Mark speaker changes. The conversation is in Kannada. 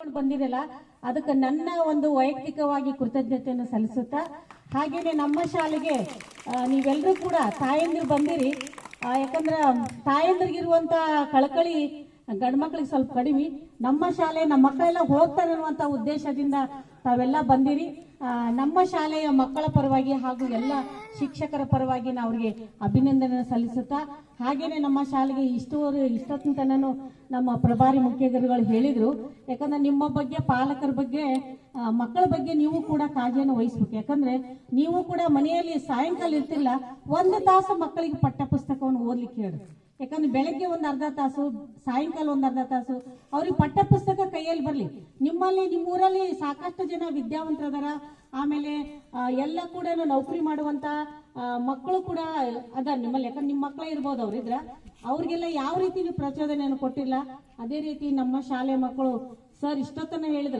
Speaker 1: ಬಂದಿರಲ್ಲ ಅದಕ್ಕೆ ನನ್ನ ಒಂದು ವೈಯಕ್ತಿಕವಾಗಿ ಕೃತಜ್ಞತೆಯನ್ನು ಸಲ್ಲಿಸುತ್ತಾ ಹಾಗೇನೆ ನಮ್ಮ ಶಾಲೆಗೆ ನೀವೆಲ್ಲರೂ ಕೂಡ ತಾಯಂದಿರು ಬಂದಿರಿ. ಯಾಕಂದ್ರೆ ತಾಯಂದಿರಿಗಿರುವಂತ ಕಳಕಳಿ ಗಂಡು ಮಕ್ಕಳಿಗೆ ಸ್ವಲ್ಪ ಕಡಿಮೆ. ನಮ್ಮ ಶಾಲೆ ನಮ್ಮ ಮಕ್ಕಳೆಲ್ಲ ಹೋಗ್ತಾರೆ ಅನ್ನುವಂಥ ಉದ್ದೇಶದಿಂದ ತಾವೆಲ್ಲ ಬಂದಿರಿ. ನಮ್ಮ ಶಾಲೆಯ ಮಕ್ಕಳ ಪರವಾಗಿ ಹಾಗೂ ಎಲ್ಲ ಶಿಕ್ಷಕರ ಪರವಾಗಿ ನಾವು ಅವರಿಗೆ ಅಭಿನಂದನೆ ಸಲ್ಲಿಸುತ್ತಾ ಹಾಗೇನೆ ನಮ್ಮ ಶಾಲೆಗೆ ಇಷ್ಟೊತ್ತಿನ ತನೂ ನಮ್ಮ ಪ್ರಭಾರಿ ಮುಖ್ಯಗುರುಗಳು ಹೇಳಿದ್ರು. ಯಾಕಂದ್ರೆ ನಿಮ್ಮ ಬಗ್ಗೆ ಪಾಲಕರ ಬಗ್ಗೆ ಮಕ್ಕಳ ಬಗ್ಗೆ ನೀವು ಕೂಡ ಕಾಳಜಿಯನ್ನು ವಹಿಸ್ಬೇಕು. ಯಾಕಂದ್ರೆ ನೀವು ಕೂಡ ಮನೆಯಲ್ಲಿ ಸಾಯಂಕಾಲ ಇರ್ತಿಲ್ಲ, 1 ತಾಸು ಮಕ್ಕಳಿಗೆ ಪಠ್ಯ ಪುಸ್ತಕವನ್ನು ಓದ್ಲಿಕ್ಕೆ ಹೇಳಿ. ಯಾಕಂದ್ರೆ ಬೆಳಗ್ಗೆ ಒಂದು ಅರ್ಧ ತಾಸು, ಸಾಯಂಕಾಲ ಒಂದು ಅರ್ಧ ತಾಸು ಅವ್ರಿಗೆ ಪಠ್ಯ ಪುಸ್ತಕ ಕೈಯಲ್ಲಿ ಬರಲಿ. ನಿಮ್ಮೂರಲ್ಲಿ ಸಾಕಷ್ಟು ಜನ ವಿದ್ಯಾವಂತರದಾರ, ಆಮೇಲೆ ಎಲ್ಲ ಕೂಡ ನೌಕರಿ ಮಾಡುವಂತ ಮಕ್ಕಳು ಕೂಡ ಅದ ನಿಮ್ಮಲ್ಲಿ. ಯಾಕಂದ್ರೆ ನಿಮ್ಮ ಮಕ್ಕಳೇ ಇರ್ಬೋದು ಅವ್ರಿದ್ರ, ಅವ್ರಿಗೆಲ್ಲ ಯಾವ ರೀತಿ ನೀವು ಪ್ರಚೋದನೆಯನ್ನು ಕೊಟ್ಟಿಲ್ಲ. ಅದೇ ರೀತಿ ನಮ್ಮ ಶಾಲೆ ಮಕ್ಕಳು ಸರ್ ಇಷ್ಟೊತ್ತನ ಹೇಳಿದ್ರು,